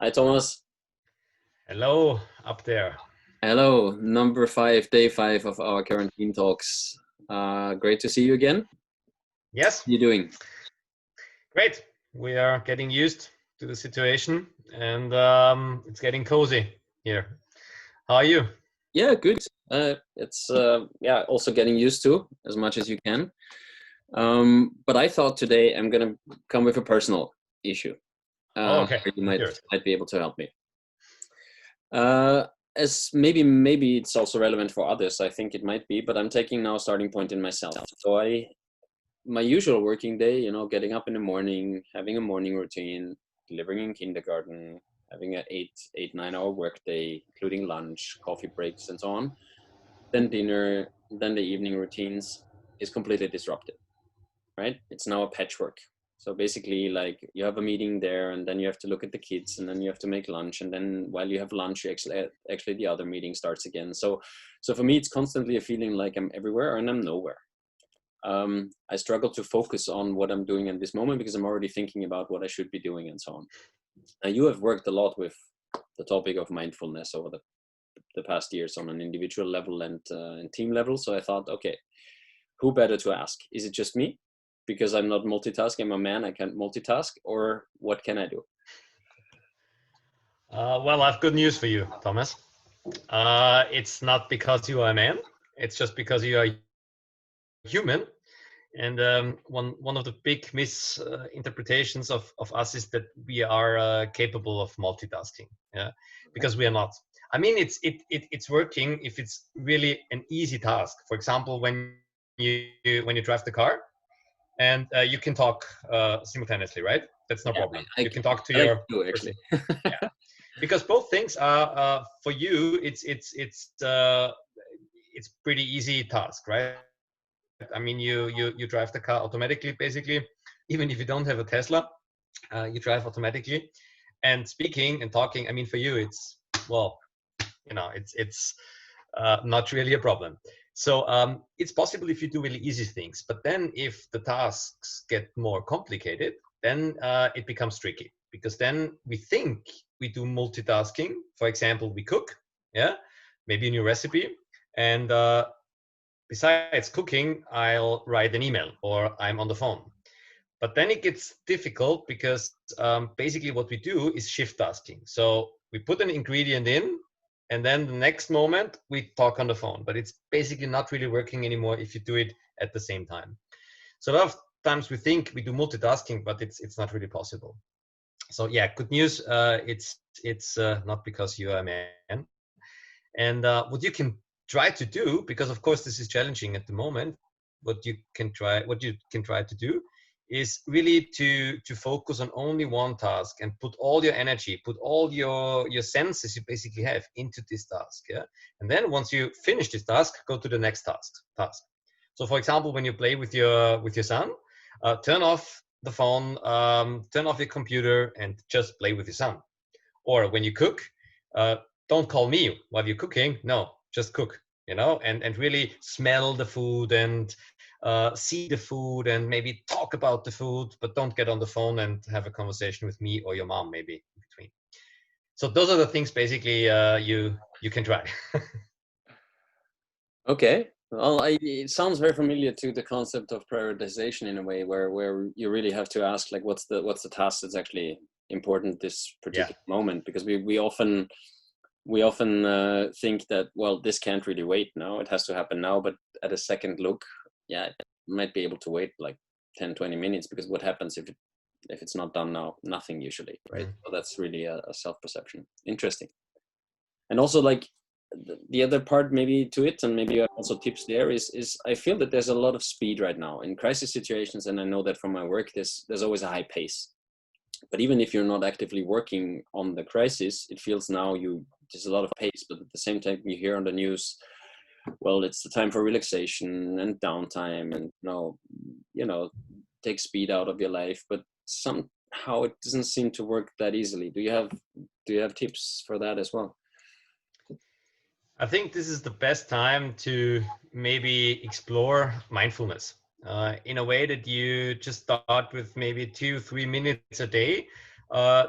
Hi, Thomas. Hello, up there. Hello, number 5, day 5 of our quarantine talks. Great to see you again. Yes, How you doing? great. We are getting used to the situation and it's getting cozy here. How are you? Yeah, good. It's also getting used to as much as you can. But I thought today I'm gonna come with a personal issue. Oh, okay. You I'm might curious. might be able to help me. Uh, as maybe it's also relevant for others. I think it might be, but I'm taking now a starting point in myself. So my usual working day, getting up in the morning, having a morning routine, delivering in kindergarten, having an 9 hour work day, including lunch, coffee breaks, and so on. Then dinner, then the evening routines is completely disrupted, right? It's now a patchwork. So basically, like you have a meeting there, and then you have to look at the kids, and then you have to make lunch, and then while you have lunch, you actually the other meeting starts again. So for me, it's constantly a feeling like I'm everywhere and I'm nowhere. I struggle to focus on what I'm doing at this moment because I'm already thinking about what I should be doing and so on. Now, you have worked a lot with the topic of mindfulness over the past years on an individual level and team level. So I thought, okay, who better to ask? Is it just me? Because I'm not multitasking, I'm a man, I can't multitask, or what can I do? Well, I have good news for you, Thomas. It's not because you are a man. It's just because you are human. And one of the big misinterpretations of us is that we are capable of multitasking. Yeah, because we are not. I mean, it's working if it's really an easy task. For example, when you drive the car and you can talk simultaneously, right? That's no Yeah, problem. I, You can talk to I like your to do person. actually. Yeah, because both things are for you. It's pretty easy task, right? I mean, you drive the car automatically, basically, even if you don't have a Tesla, you drive automatically. And speaking and talking, I mean, for you, it's well, it's not really a problem. So it's possible if you do really easy things, but then if the tasks get more complicated, then it becomes tricky because then we think we do multitasking. For example, we cook, yeah, maybe a new recipe, and besides cooking, I'll write an email or I'm on the phone. But then it gets difficult because basically what we do is shift tasking. So we put an ingredient in, and then the next moment we talk on the phone. But it's basically not really working anymore if you do it at the same time. So a lot of times we think we do multitasking, but it's not really possible. So yeah, good news. It's not because you are a man. And what you can try to do, because of course this is challenging at the moment, what you can try to do is really to focus on only one task and put all your energy, put all your senses you basically have into this task. Yeah, and then once you finish this task, go to the next task. So for example, when you play with your son, turn off the phone, turn off your computer, and just play with your son. Or when you cook, uh, don't call me while you're cooking. No, just cook, and really smell the food and see the food and maybe talk about the food, but don't get on the phone and have a conversation with me or your mom maybe in between. So those are the things basically you can try. Okay. Well, it sounds very familiar to the concept of prioritization in a way, where you really have to ask, like, what's the task that's actually important this Yeah. particular moment? Because we often think that, well, this can't really wait now, it has to happen now. But at a second look, yeah, it might be able to wait like 10-20 minutes, because what happens if it's not done now? Nothing usually, right? Mm. So that's really a self-perception. Interesting. And also, like, the other part maybe to it, and maybe you have also tips there, is I feel that there's a lot of speed right now in crisis situations, and I know that from my work there's always a high pace. But even if you're not actively working on the crisis, it feels now there's a lot of pace. But at the same time, you hear on the news, well, it's the time for relaxation and downtime, and take speed out of your life. But somehow it doesn't seem to work that easily. Do you have tips for that as well? I think this is the best time to maybe explore mindfulness in a way that you just start with maybe 2-3 minutes a day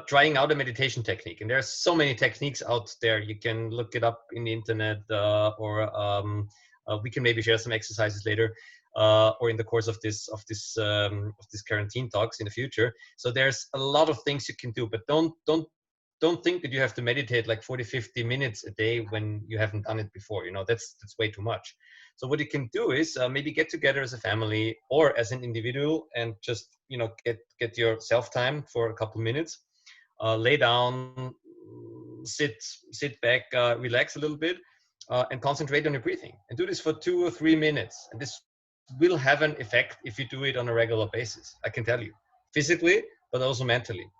trying out a meditation technique. And there's so many techniques out there. You can look it up in the internet, or we can maybe share some exercises later, or in the course of this quarantine talks in the future. So there's a lot of things you can do, but don't think that you have to meditate like 40-50 minutes a day when you haven't done it before. That's way too much. So what you can do is maybe get together as a family or as an individual and just get your self time for a couple minutes, lay down, sit back, relax a little bit, and concentrate on your breathing, and do this for 2 or 3 minutes. And this will have an effect if you do it on a regular basis, I can tell you, physically but also mentally.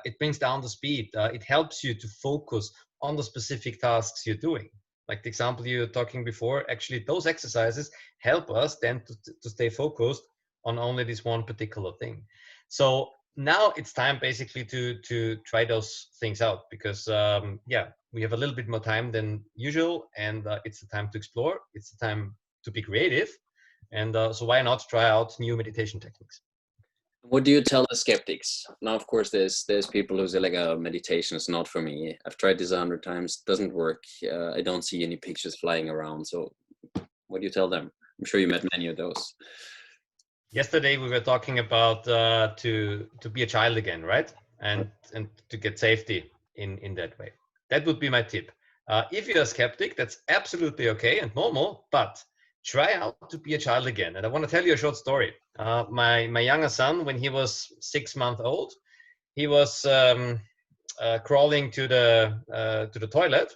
It brings down the speed. It helps you to focus on the specific tasks you're doing. Like the example you were talking before, actually those exercises help us then to stay focused on only this one particular thing. So now it's time basically to try those things out, because we have a little bit more time than usual, and it's the time to explore. It's the time to be creative. And so why not try out new meditation techniques? What do you tell the skeptics? Now, of course, there's people who say like, meditation is not for me. I've tried this 100 times, doesn't work. I don't see any pictures flying around. So what do you tell them? I'm sure you met many of those. Yesterday we were talking about to be a child again, right? And to get safety in that way. That would be my tip. If you're a skeptic, that's absolutely okay and normal, but try out to be a child again. And I want to tell you a short story. My younger son, when he was 6 months old, he was crawling to the toilet,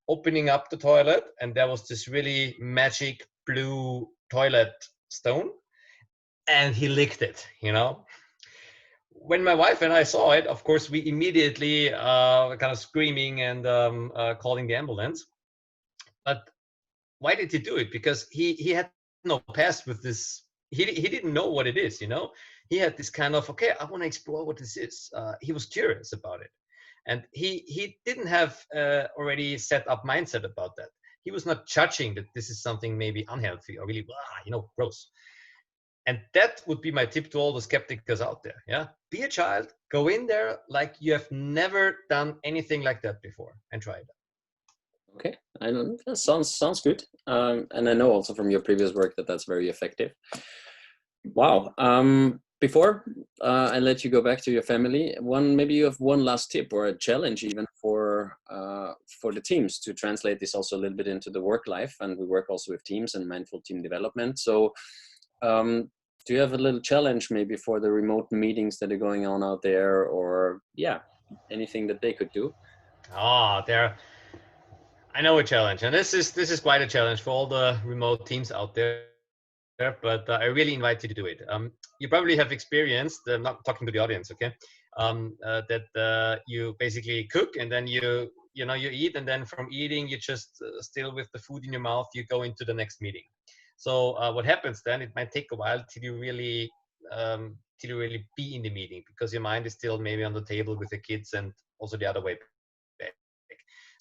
opening up the toilet, and there was this really magic blue toilet stone, and he licked it. When my wife and I saw it, of course, we immediately kind of screaming and calling the ambulance. But why did he do it? Because he had no past with this. He didn't know what it is. He had this kind of, okay, I want to explore what this is. He was curious about it, and he didn't have already set up mindset about that. He was not judging that this is something maybe unhealthy or really gross. And that would be my tip to all the skeptics out there. Yeah, be a child, go in there like you have never done anything like that before, and try it. Okay, I know that sounds good, and I know also from your previous work that that's very effective. Wow. Before I let you go back to your family, maybe you have one last tip or a challenge even for the teams to translate this also a little bit into the work life, and we work also with teams and mindful team development. So, do you have a little challenge maybe for the remote meetings that are going on out there, or anything that they could do? I know a challenge, and this is quite a challenge for all the remote teams out there. But I really invite you to do it. You probably have experienced, not talking to the audience, okay, that you basically cook, and then you eat, and then from eating, you just still with the food in your mouth, you go into the next meeting. So what happens then? It might take a while till you really be in the meeting, because your mind is still maybe on the table with the kids, and also the other way back.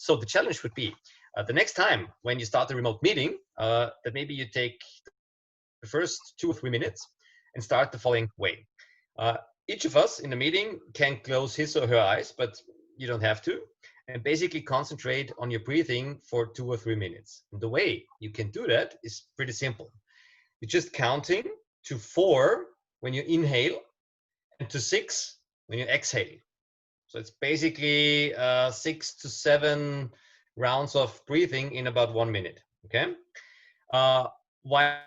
So the challenge would be the next time when you start a remote meeting, that maybe you take the first 2 or 3 minutes and start the following way. Each of us in the meeting can close his or her eyes, but you don't have to, and basically concentrate on your breathing for 2 or 3 minutes. And the way you can do that is pretty simple. You're just counting to 4 when you inhale and to 6 when you exhale. So it's basically 6 to 7 rounds of breathing in about 1 minute. Okay. Why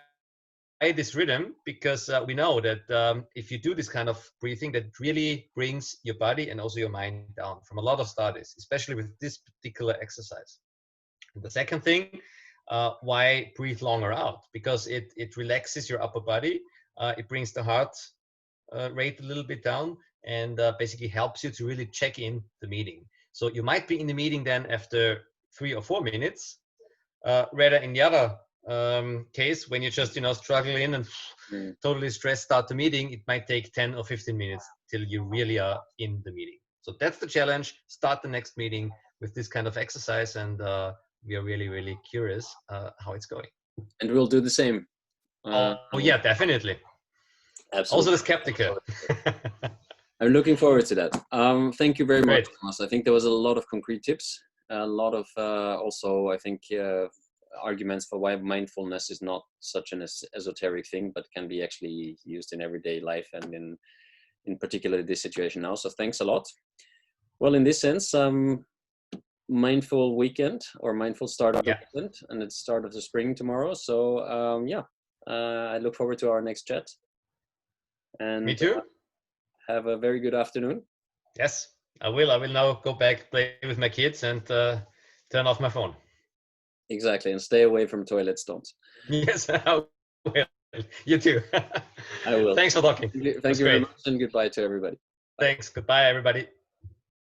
this rhythm? Because we know that if you do this kind of breathing, that really brings your body and also your mind down, from a lot of studies, especially with this particular exercise. And the second thing, why breathe longer out? Because it relaxes your upper body. It brings the heart rate a little bit down, and basically helps you to really check in the meeting. So you might be in the meeting then after 3 or 4 minutes, rather in the other case, when you just struggle in and totally stressed start the meeting, it might take 10 or 15 minutes till you really are in the meeting. So that's the challenge. Start the next meeting with this kind of exercise, and we are really, really curious how it's going. And we'll do the same. Yeah, definitely. Absolutely. Also the skeptical. I'm looking forward to that. Thank you very much, Great. Thomas. I think there was a lot of concrete tips, a lot of also, I think, arguments for why mindfulness is not such an esoteric thing, but can be actually used in everyday life and in particular this situation now. So thanks a lot. Well, in this sense, mindful weekend or mindful start of the weekend, and it's start of the spring tomorrow. So yeah, I look forward to our next chat. And Me too. have a very good afternoon. Yes, I will. I will now go back, play with my kids, and turn off my phone. Exactly, and stay away from toilet stones. Yes, I will. You too. I will. Thanks for talking. Thank you That's very great. much, and goodbye to everybody. Bye. Thanks. Goodbye, everybody.